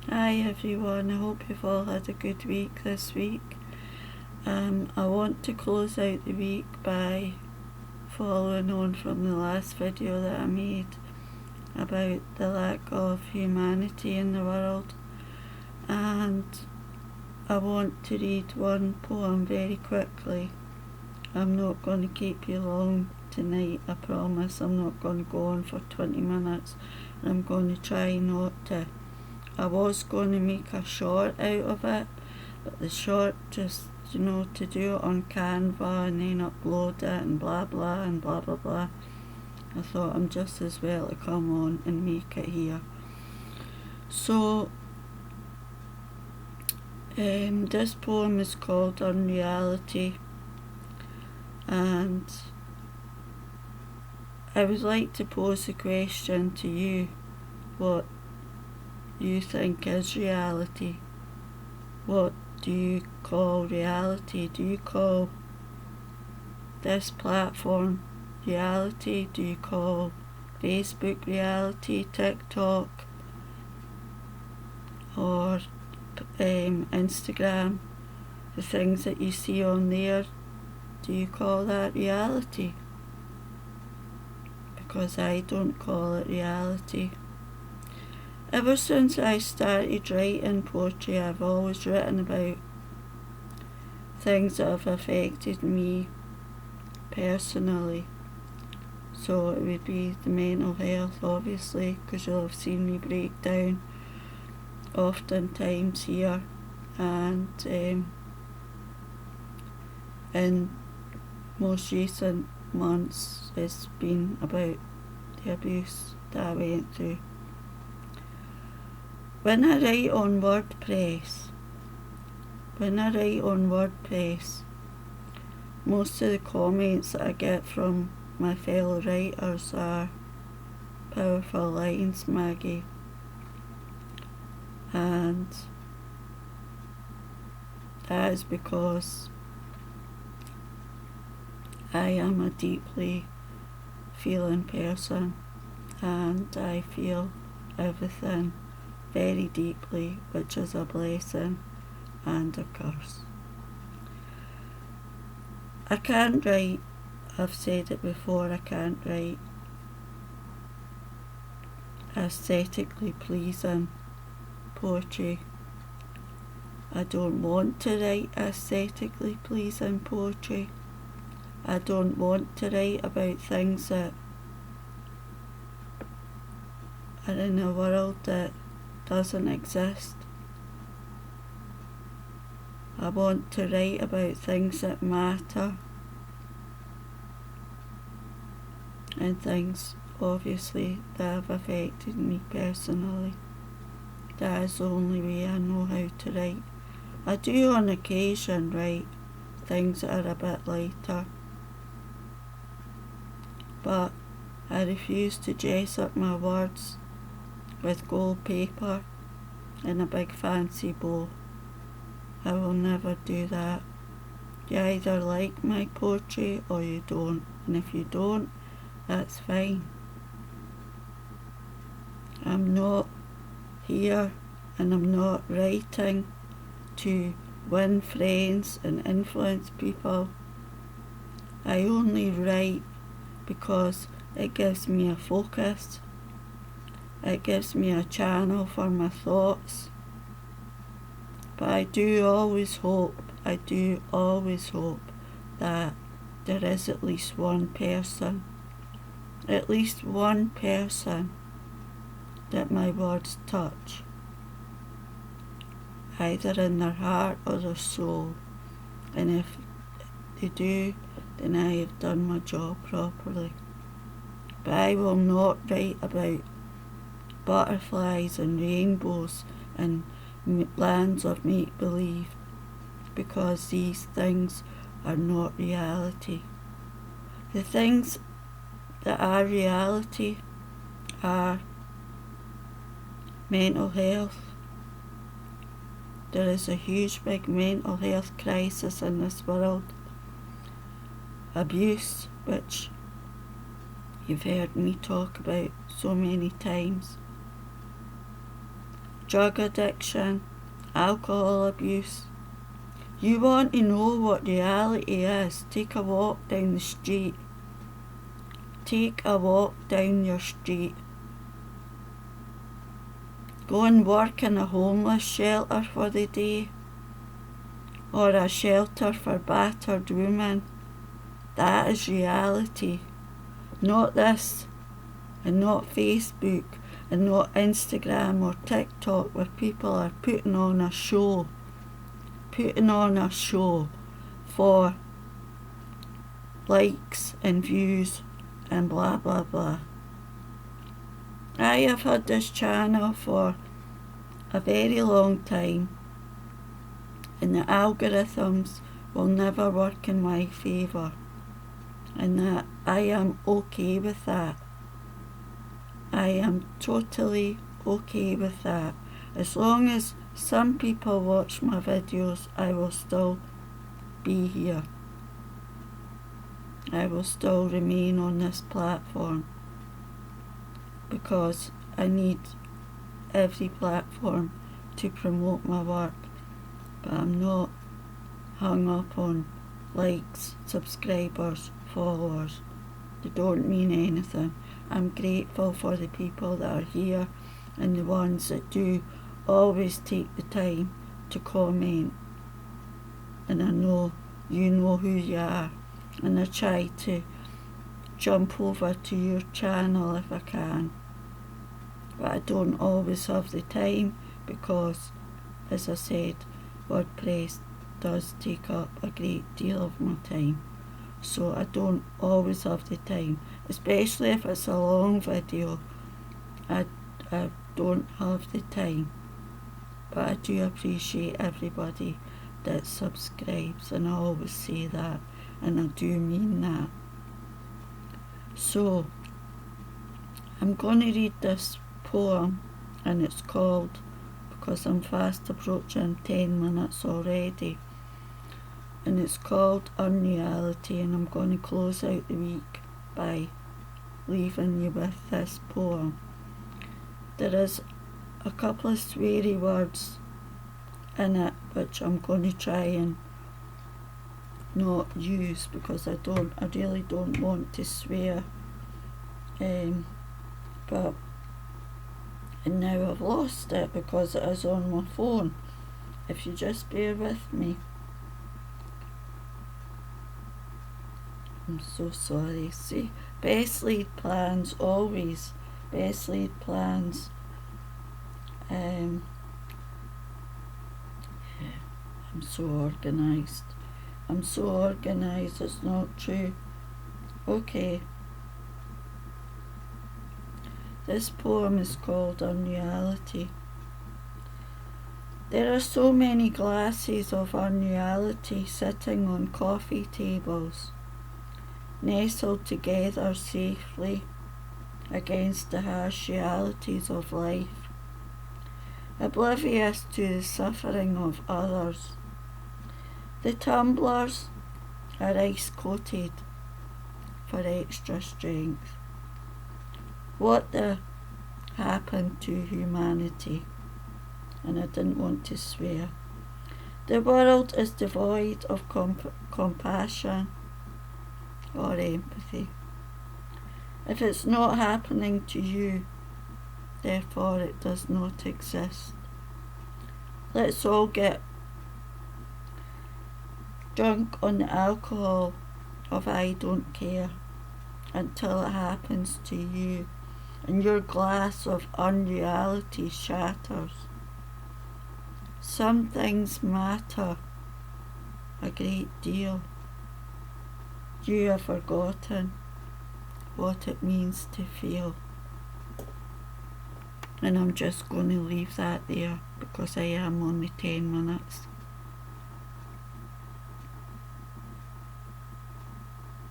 Hi everyone, I hope you've all had a good week this week. I want to close out the week by following on from the last video that I made about the lack of humanity in the world, and I want to read one poem very quickly. I'm not going to keep you long tonight, I promise. I'm not going to go on for 20 minutes, and I'm going to try not to. I was going to make a short out of it, but the short just, to do it on Canva and then upload it and blah blah and blah blah blah. I thought I'm just as well to come on and make it here. So, this poem is called Unreality, and I would like to pose a question to you. What you think is reality? What do you call reality? Do you call this platform reality? Do you call Facebook reality, TikTok, or Instagram, the things that you see on there? Do you call that reality? Because I don't call it reality. Ever since I started writing poetry, I've always written about things that have affected me personally. So it would be the mental health, obviously, because you'll have seen me break down oftentimes here, and in most recent months it's been about the abuse that I went through. When I write on WordPress, most of the comments that I get from my fellow writers are "Powerful lines, Maggie," and that is because I am a deeply feeling person, and I feel everything very deeply, which is a blessing and a curse. I can't write, I've said it before, I can't write aesthetically pleasing poetry. I don't want to write aesthetically pleasing poetry. I don't want to write about things that are in a world that doesn't exist. I want to write about things that matter, and things, obviously, that have affected me personally. That is the only way I know how to write. I do on occasion write things that are a bit lighter, but I refuse to dress up my words with gold paper and a big fancy bow. I will never do that. You either like my poetry or you don't, and if you don't, that's fine. I'm not here, and I'm not writing to win friends and influence people. I only write because it gives me a focus. It gives me a channel for my thoughts. But I do always hope that there is at least one person that my words touch, either in their heart or their soul. And if they do, then I have done my job properly. But I will not write about butterflies and rainbows and lands of make-believe, because these things are not reality. The things that are reality are mental health. There is a huge big mental health crisis in this world. Abuse, which you've heard me talk about so many times. drug addiction, alcohol abuse. You want to know what reality is? Take a walk down the street. Take a walk down your street. Go and work in a homeless shelter for the day, or a shelter for battered women. That is reality. Not this, and not Facebook, and not Instagram or TikTok, where people are putting on a show for likes and views and blah blah blah. I have had this channel for a very long time, and the algorithms will never work in my favour, and that I am okay with that. I am totally okay with that. As long as some people watch my videos, I will still be here. I will still remain on this platform, because I need every platform to promote my work, but I'm not hung up on likes, subscribers, followers. They don't mean anything. I'm grateful for the people that are here, and the ones that do always take the time to comment, and I know you know who you are, and I try to jump over to your channel if I can, but I don't always have the time, because, as I said, WordPress does take up a great deal of my time, so I don't always have the time, especially if it's a long video. I don't have the time, but I do appreciate everybody that subscribes, and I always say that, and I do mean that. So, I'm going to read this poem, and it's called, because I'm fast approaching 10 minutes already, and it's called Unreality, and I'm going to close out the week by leaving you with this poem. There is a couple of sweary words in it, which I'm going to try and not use, because I really don't want to swear, but and now I've lost it because it is on my phone. If you just bear with me. I'm so sorry. See, best laid plans, always best laid plans. I'm so organised. It's not true. Okay. This poem is called Unreality. There are so many glasses of unreality sitting on coffee tables, nestled together safely against the harsh realities of life, oblivious to the suffering of others. The tumblers are ice-coated for extra strength. What the happened to humanity? And I didn't want to swear. The world is devoid of compassion or empathy. If it's not happening to you, therefore it does not exist. Let's all get drunk on the alcohol of I don't care until it happens to you, and your glass of unreality shatters. Some things matter a great deal. You have forgotten what it means to feel. And I'm just going to leave that there, because I am only 10 minutes.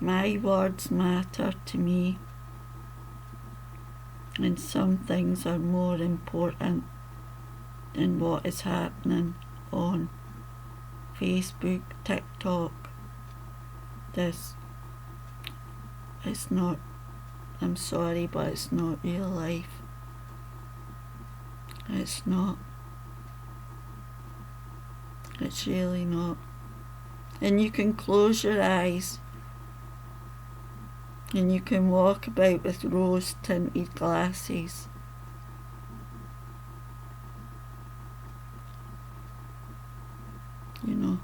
My words matter to me, and some things are more important than what is happening on Facebook, TikTok. This is not, I'm sorry, but it's not real life. It's not. It's really not. And you can close your eyes and you can walk about with rose-tinted glasses. You know,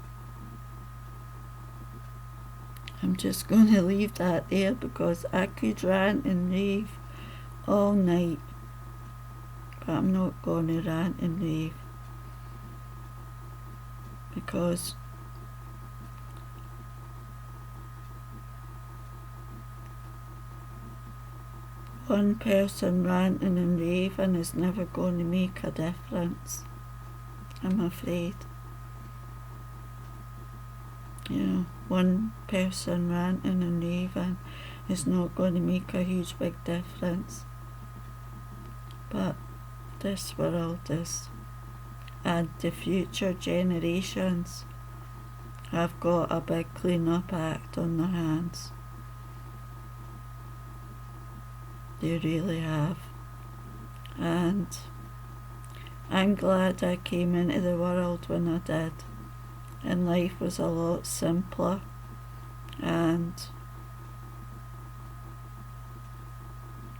I'm just going to leave that there because I could rant and rave all night, but I'm not going to rant and rave because one person ranting and raving is never going to make a difference, I'm afraid. You know, one person ranting and raving is not going to make a huge big difference. But this world is, and the future generations have got a big clean-up act on their hands. They really have. And I'm glad I came into the world when I did. And life was a lot simpler. And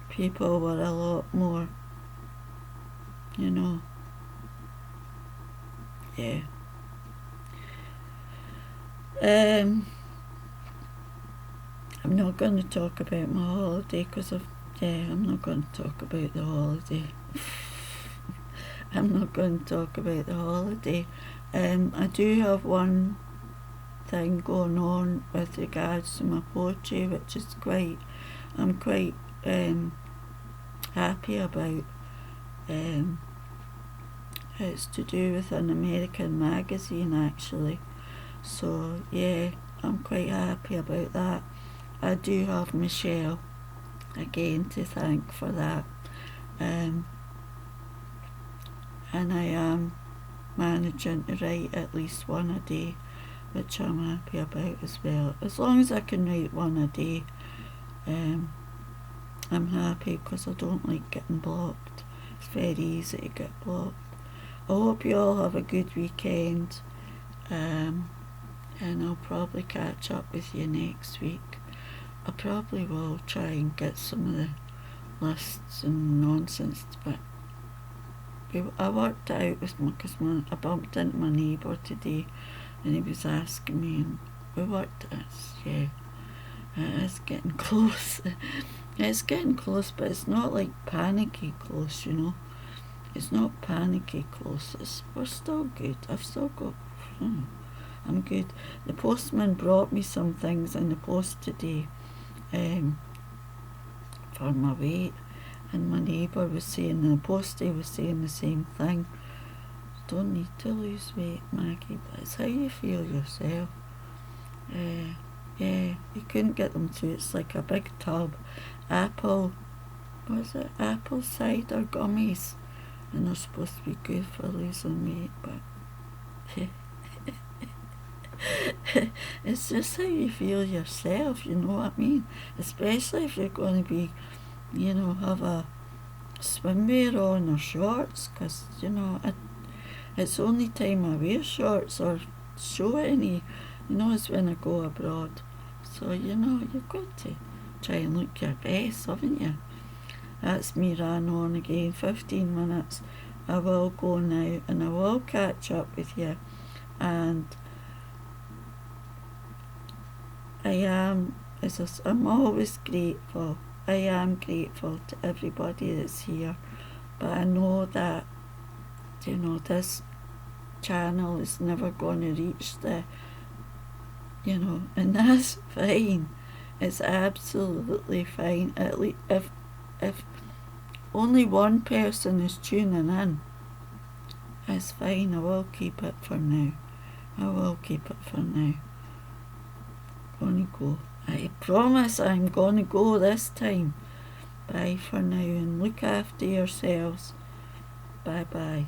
people were a lot more, you know, yeah. I'm not going to talk about my holiday because I'm not going to talk about the holiday. I'm not going to talk about the holiday. I do have one thing going on with regards to my poetry, which is I'm quite happy about. It's to do with an American magazine, actually. So yeah, I'm quite happy about that. I do have Michelle again to thank for that. And I am managing to write at least one a day, which I'm happy about as well. As long as I can write one a day, I'm happy because I don't like getting blocked. It's very easy to get blocked. I hope you all have a good weekend, and I'll probably catch up with you next week. I probably will try and get some of the lists and nonsense, but I worked it out with because I bumped into my neighbour today and he was asking me, and we worked this, yeah. It's getting close. It's getting close, but it's not like panicky close, you know. It's not panicky close. We're still good. I've still got... I'm good. The postman brought me some things in the post today for my weight, and my neighbour was saying, the postie was saying the same thing. Don't need to lose weight, Maggie, but it's how you feel yourself. Yeah, you couldn't get them to. It's like a big tub. Apple cider gummies, and they're supposed to be good for losing weight, but it's just how you feel yourself, you know what I mean? Especially if you're going to be, you know, have a swimwear on or shorts, because, you know, it's the only time I wear shorts or show any, you know, is when I go abroad. So, you know, you've got to try and look your best, haven't you? That's me ran on again, 15 minutes. I will go now and I will catch up with you. And I'm always grateful. I am grateful to everybody that's here. But I know that, you know, this channel is never going to reach the, you know, and that's fine. It's absolutely fine. At least if only one person is tuning in, it's fine. I will keep it for now. Going to go. I promise I'm going to go this time. Bye for now and look after yourselves. Bye bye.